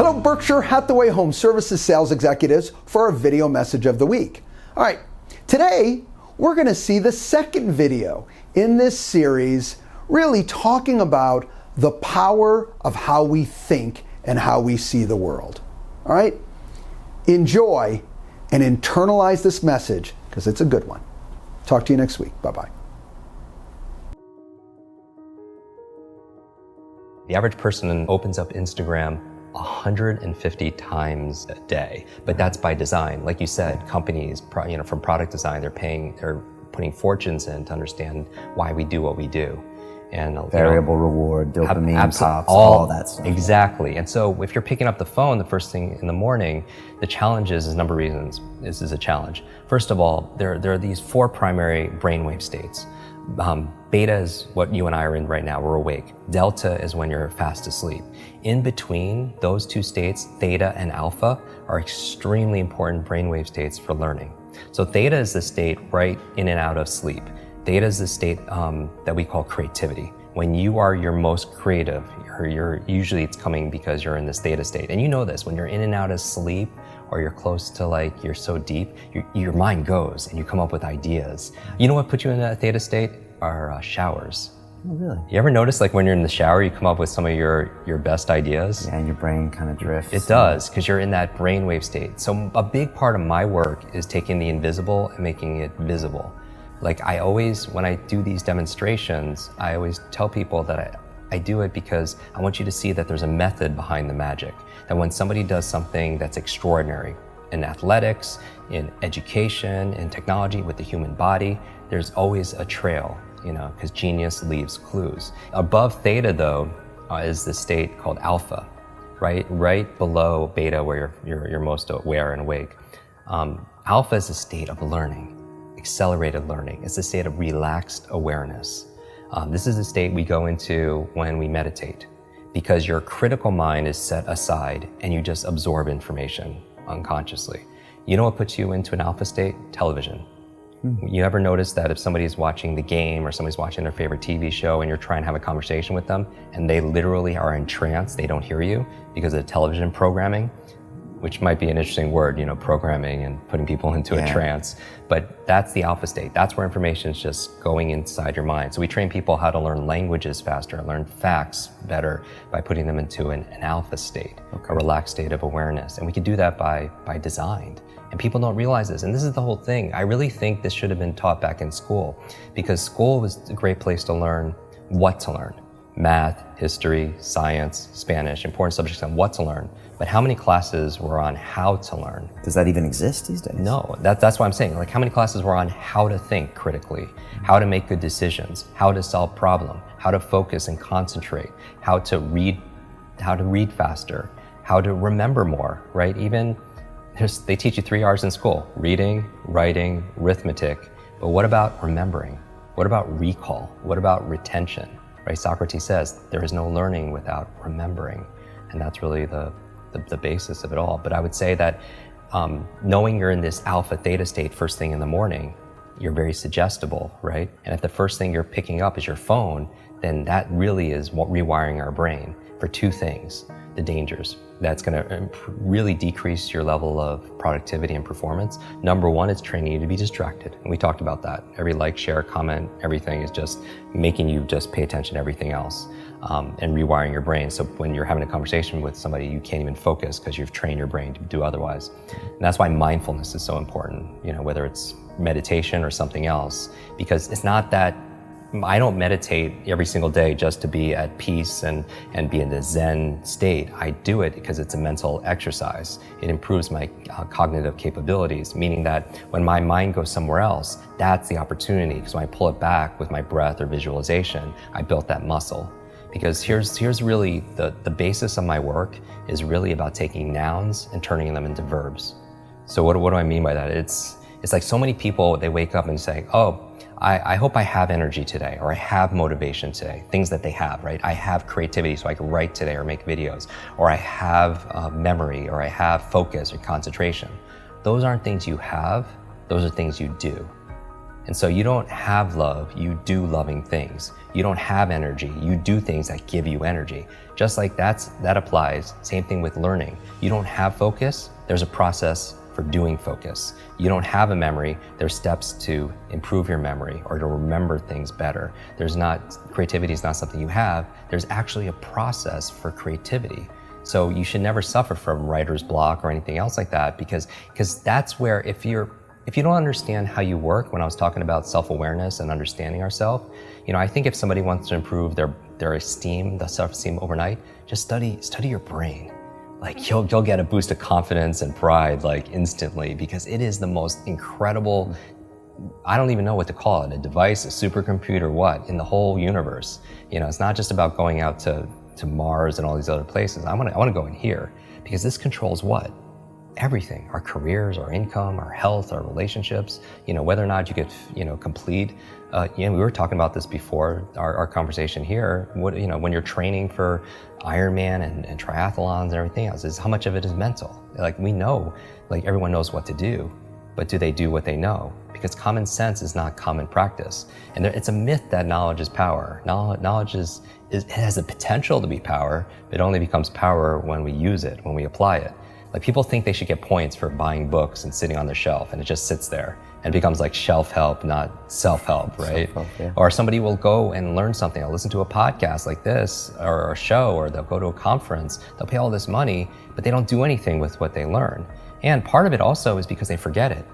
Hello, Berkshire Hathaway Home Services sales executives for our video message of the week. All right, today we're going to see the second video in this series, really talking about the power of how we think and how we see the world. All right, enjoy and internalize this message because it's a good one. Talk to you next week. Bye-bye. The average person opens up Instagram 150 times a day, but that's by design. Like you said, companies, from product design, they're putting fortunes in to understand why we do what we do. And variable reward, dopamine pops, all that stuff. Exactly. And so if you're picking up the phone the first thing in the morning, the challenge is a number of reasons. This is a challenge. First of all, there are these four primary brainwave states. Beta is what you and I are in right now, we're awake. Delta is when you're fast asleep. In between those two states, theta and alpha, are extremely important brainwave states for learning. So theta is the state right in and out of sleep. Theta is the state that we call creativity. When you are your most creative, usually it's coming because you're in this theta state. And you know this, when you're in and out of sleep, or you're close to you're so deep, your mind goes and you come up with ideas. You know what puts you in that theta state? Are showers. Oh, really? You ever notice when you're in the shower, you come up with some of your best ideas? Yeah, and your brain kind of drifts. It does, because you're in that brainwave state. So a big part of my work is taking the invisible and making it visible. I always, when I do these demonstrations, I always tell people that I do it because I want you to see that there's a method behind the magic. That when somebody does something that's extraordinary in athletics, in education, in technology, with the human body, there's always a trail, because genius leaves clues. Above theta, though, is the state called alpha, right below beta, where you're most aware and awake. Alpha is a state of learning, accelerated learning. It's a state of relaxed awareness. This is a state we go into when we meditate, because your critical mind is set aside and you just absorb information unconsciously. You know what puts you into an alpha state? Television. You ever notice that if somebody's watching the game or somebody's watching their favorite TV show and you're trying to have a conversation with them and they literally are in trance, they don't hear you because of the television programming, which might be an interesting word, programming and putting people into a trance. But that's the alpha state. That's where information is just going inside your mind. So we train people how to learn languages faster, learn facts better by putting them into an alpha state, a relaxed state of awareness. And we can do that by design. And people don't realize this. And this is the whole thing. I really think this should have been taught back in school, because school was a great place to learn what to learn. Math, history, science, Spanish, important subjects on what to learn. But how many classes were on how to learn? Does that even exist these days? No, that's what I'm saying. How many classes were on how to think critically, how to make good decisions, how to solve problems, how to focus and concentrate, how to read faster, how to remember more, right? Even they teach you 3 R's in school: reading, writing, arithmetic. But what about remembering? What about recall? What about retention? Right? Socrates says there is no learning without remembering, and that's really the basis of it all. But I would say that knowing you're in this alpha theta state first thing in the morning, you're very suggestible, right? And if the first thing you're picking up is your phone, then that really is rewiring our brain for two things: the dangers. That's going to really decrease your level of productivity and performance. Number one, it's training you to be distracted. And we talked about that. Every like, share, comment, everything is just making you just pay attention to everything else, and rewiring your brain. So when you're having a conversation with somebody, you can't even focus because you've trained your brain to do otherwise. And that's why mindfulness is so important, whether it's meditation or something else, because it's not that I don't meditate every single day just to be at peace and be in the Zen state. I do it because it's a mental exercise. It improves my cognitive capabilities, meaning that when my mind goes somewhere else, that's the opportunity. Because when I pull it back with my breath or visualization, I built that muscle. Because here's really the basis of my work is really about taking nouns and turning them into verbs. So what do I mean by that? It's like so many people, they wake up and say, oh, I hope I have energy today, or I have motivation today, things that they have, right? I have creativity so I can write today or make videos, or I have memory, or I have focus or concentration. Those aren't things you have, those are things you do. And so you don't have love, you do loving things. You don't have energy, you do things that give you energy. Just like that applies, same thing with learning. You don't have focus, there's a process for doing focus. You don't have a memory, there's steps to improve your memory or to remember things better. Creativity is not something you have, there's actually a process for creativity. So you should never suffer from writer's block or anything else like that, because that's where if you don't understand how you work, when I was talking about self-awareness and understanding ourselves, I think if somebody wants to improve their esteem, the self-esteem overnight, just study your brain. Like you'll get a boost of confidence and pride like instantly, because it is the most incredible, I don't even know what to call it, a device, a supercomputer, what, in the whole universe. It's not just about going out to Mars and all these other places. I want to go in here, because this controls what? Everything, our careers, our income, our health, our relationships, whether or not you get, complete. We were talking about this before our conversation here. When you're training for Ironman and triathlons and everything else, is how much of it is mental. Like we know, like everyone knows what to do, but do they do what they know? Because common sense is not common practice. And it's a myth that knowledge is power. Knowledge it has the potential to be power, but it only becomes power when we use it, when we apply it. Like people think they should get points for buying books and sitting on their shelf, and it just sits there and it becomes like shelf help, not self-help, right? Self-help, yeah. Or somebody will go and learn something. They'll listen to a podcast like this or a show, or they'll go to a conference. They'll pay all this money, but they don't do anything with what they learn. And part of it also is because they forget it.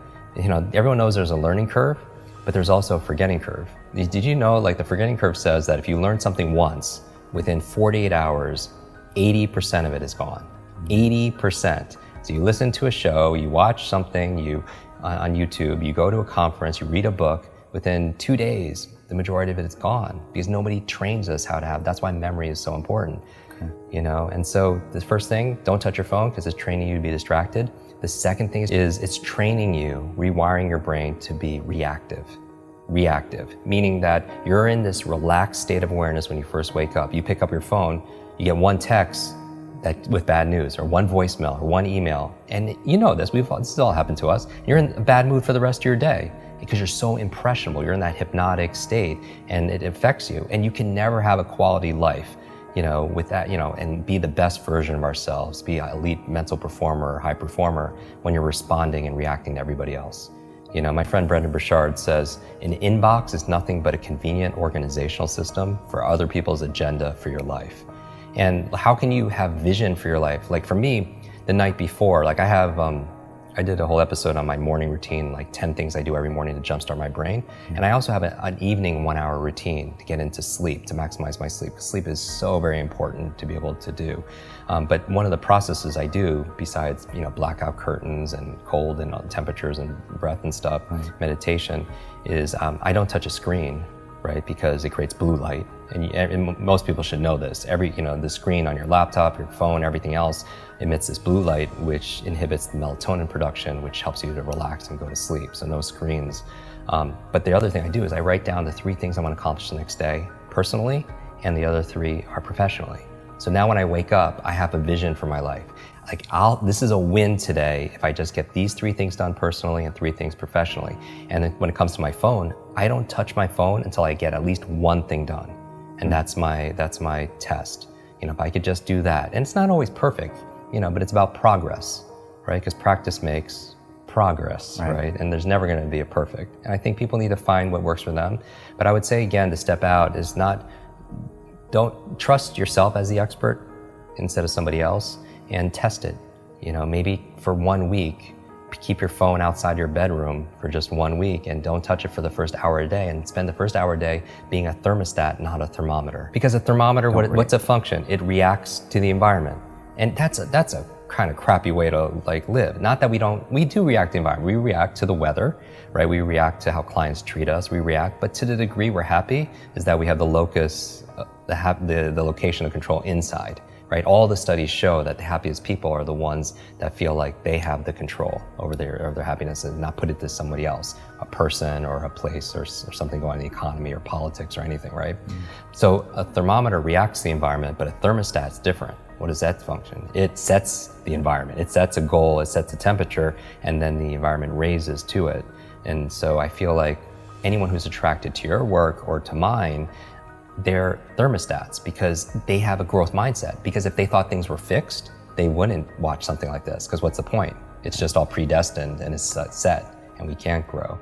Everyone knows there's a learning curve, but there's also a forgetting curve. Did you know, like the forgetting curve says that if you learn something once, within 48 hours, 80% of it is gone. 80%. So you listen to a show, you watch something, on YouTube, you go to a conference, you read a book, within 2 days, the majority of it is gone, because nobody trains us how to have, that's why memory is so important. Okay. And so the first thing, don't touch your phone, because it's training you to be distracted. The second thing is it's training you, rewiring your brain to be reactive, meaning that you're in this relaxed state of awareness when you first wake up. You pick up your phone, you get one text with bad news, or one voicemail, or one email, and this has all happened to us. You're in a bad mood for the rest of your day because you're so impressionable. You're in that hypnotic state, and it affects you. And you can never have a quality life, with that, and be the best version of ourselves, be an elite mental performer or high performer when you're responding and reacting to everybody else. My friend Brendan Burchard says, an inbox is nothing but a convenient organizational system for other people's agenda for your life. And how can you have vision for your life? Like for me, the night before, like I did a whole episode on my morning routine, like 10 things I do every morning to jumpstart my brain. And I also have an evening 1 hour routine to get into sleep, to maximize my sleep. Sleep is so very important to be able to do. But one of the processes I do, besides blackout curtains and cold and temperatures and breath and stuff, meditation, is I don't touch a screen, right? Because it creates blue light. And most people should know this. The screen on your laptop, your phone, everything else emits this blue light, which inhibits the melatonin production, which helps you to relax and go to sleep. So no screens. But the other thing I do is I write down the 3 things I want to accomplish the next day personally, and the other 3 are professionally. So now when I wake up, I have a vision for my life. Like this is a win today if I just get these 3 things done personally and 3 things professionally. And then when it comes to my phone, I don't touch my phone until I get at least 1 thing done. And that's my test. If I could just do that. And it's not always perfect, but it's about progress, right? Because practice makes progress, right? And there's never going to be a perfect. And I think people need to find what works for them. But I would say again, to step out is don't trust yourself as the expert instead of somebody else, and test it. Maybe for 1 week, keep your phone outside your bedroom for just 1 week and don't touch it for the first hour a day, and spend the first hour a day being a thermostat, not a thermometer. Because a thermometer, what's a function? It reacts to the environment. And that's a kind of crappy way to live. Not that we do react to the environment. We react to the weather, right? We react to how clients treat us, but to the degree we're happy is that we have the locus, the location of control inside. Right? All the studies show that the happiest people are the ones that feel like they have the control over their happiness and not put it to somebody else, a person or a place or something going on in the economy or politics or anything, right? So a thermometer reacts to the environment, but a thermostat's different. What does that function? It sets the environment. It sets a goal, it sets a temperature, and then the environment raises to it. And so I feel like anyone who's attracted to your work or to mine, they're thermostats because they have a growth mindset. Because if they thought things were fixed, they wouldn't watch something like this, because what's the point? It's just all predestined and it's set and we can't grow.